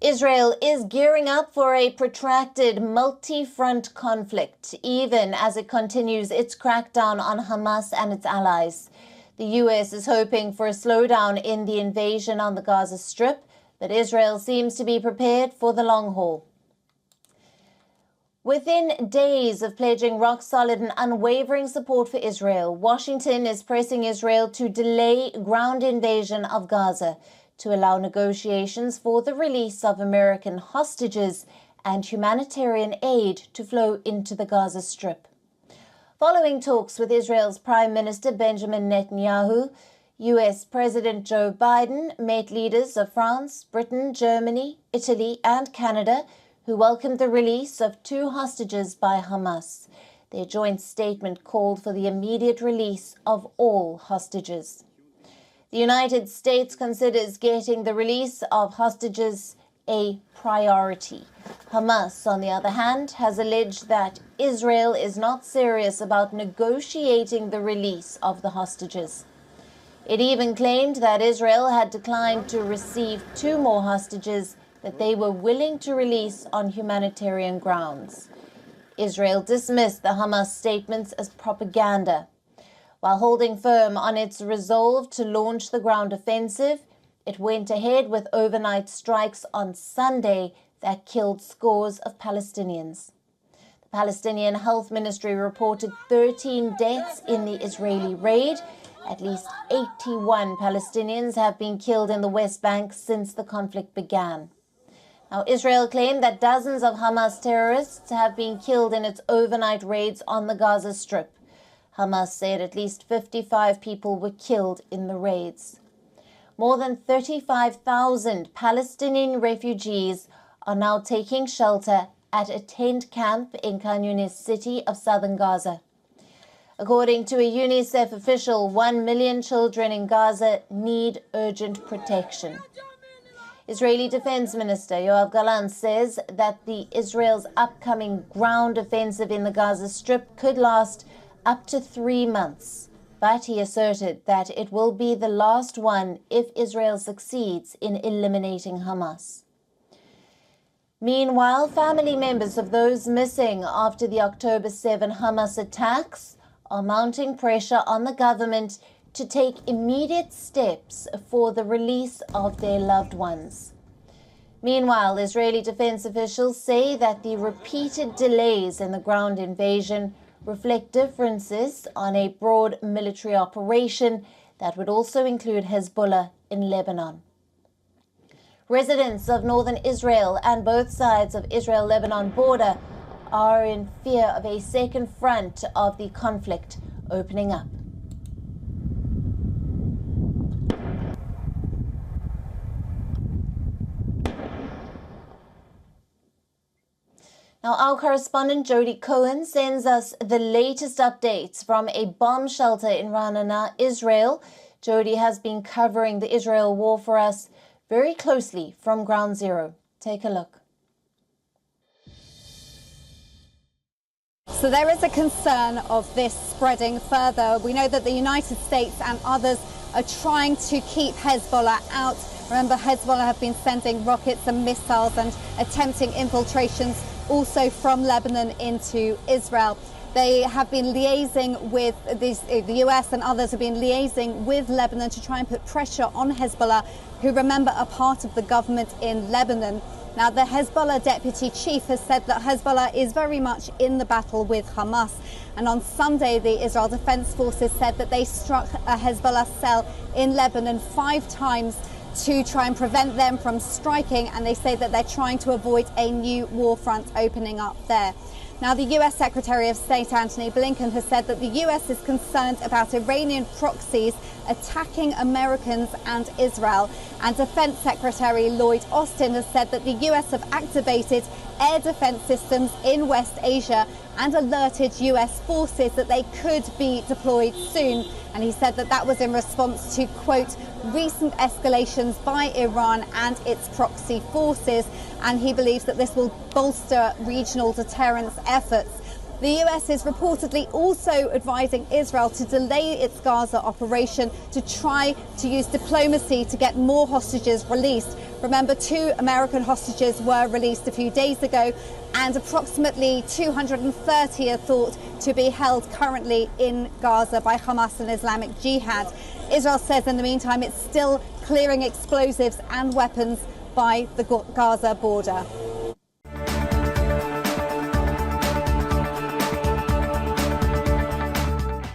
Israel is gearing up for a protracted multi-front conflict, even as it continues its crackdown on Hamas and its allies. The U.S. is hoping for a slowdown in the invasion on the Gaza Strip, but Israel seems to be prepared for the long haul. Within days of pledging rock-solid and unwavering support for Israel, Washington is pressing Israel to delay ground invasion of Gaza, to allow negotiations for the release of American hostages and humanitarian aid to flow into the Gaza Strip. Following talks with Israel's Prime Minister Benjamin Netanyahu, U.S. President Joe Biden met leaders of France, Britain, Germany, Italy and Canada, who welcomed the release of 2 hostages by Hamas. Their joint statement called for the immediate release of all hostages. The United States considers getting the release of hostages a priority. Hamas, on the other hand, has alleged that Israel is not serious about negotiating the release of the hostages. It even claimed that Israel had declined to receive 2 more hostages that they were willing to release on humanitarian grounds. Israel dismissed the Hamas statements as propaganda. While holding firm on its resolve to launch the ground offensive, it went ahead with overnight strikes on Sunday that killed scores of Palestinians. The Palestinian Health Ministry reported 13 deaths in the Israeli raid. At least 81 Palestinians have been killed in the West Bank since the conflict began. Now, Israel claimed that dozens of Hamas terrorists have been killed in its overnight raids on the Gaza Strip. Hamas said at least 55 people were killed in the raids. More than 35,000 Palestinian refugees are now taking shelter at a tent camp in Khan Yunis city of southern Gaza. According to a UNICEF official, 1 million children in Gaza need urgent protection. Israeli Defense Minister Yoav Gallant says that Israel's upcoming ground offensive in the Gaza Strip could last up to 3 months, but he asserted that it will be the last one if Israel succeeds in eliminating Hamas. Meanwhile, family members of those missing after the October 7 Hamas attacks are mounting pressure on the government to take immediate steps for the release of their loved ones. Meanwhile, Israeli defense officials say that the repeated delays in the ground invasion reflect differences on a broad military operation that would also include Hezbollah in Lebanon. Residents of northern Israel and both sides of Israel-Lebanon border are in fear of a second front of the conflict opening up. Now, our correspondent Jody Cohen sends us the latest updates from a bomb shelter in Ra'anana, Israel. Jody has been covering the Israel war for us very closely from ground zero. Take a look. So there is a concern of this spreading further. We know that the United States and others are trying to keep Hezbollah out. Remember, Hezbollah have been sending rockets and missiles and attempting infiltrations also from Lebanon into Israel. They have been liaising with the US and others have been liaising with Lebanon to try and put pressure on Hezbollah, who, remember, are part of the government in Lebanon. Now, the Hezbollah deputy chief has said that Hezbollah is very much in the battle with Hamas. And on Sunday, the Israel Defense Forces said that they struck a Hezbollah cell in Lebanon 5 times to try and prevent them from striking, and they say that they're trying to avoid a new war front opening up there. Now, the US Secretary of State Antony Blinken has said that the US is concerned about Iranian proxies attacking Americans and Israel. And Defense Secretary Lloyd Austin has said that the US have activated air defense systems in West Asia and alerted US forces that they could be deployed soon. And he said that that was in response to, quote, recent escalations by Iran and its proxy forces. And he believes that this will bolster regional deterrence efforts. The US is reportedly also advising Israel to delay its Gaza operation to try to use diplomacy to get more hostages released. Remember, 2 American hostages were released a few days ago, and approximately 230 are thought to be held currently in Gaza by Hamas and Islamic Jihad. Israel says in the meantime it's still clearing explosives and weapons by the Gaza border.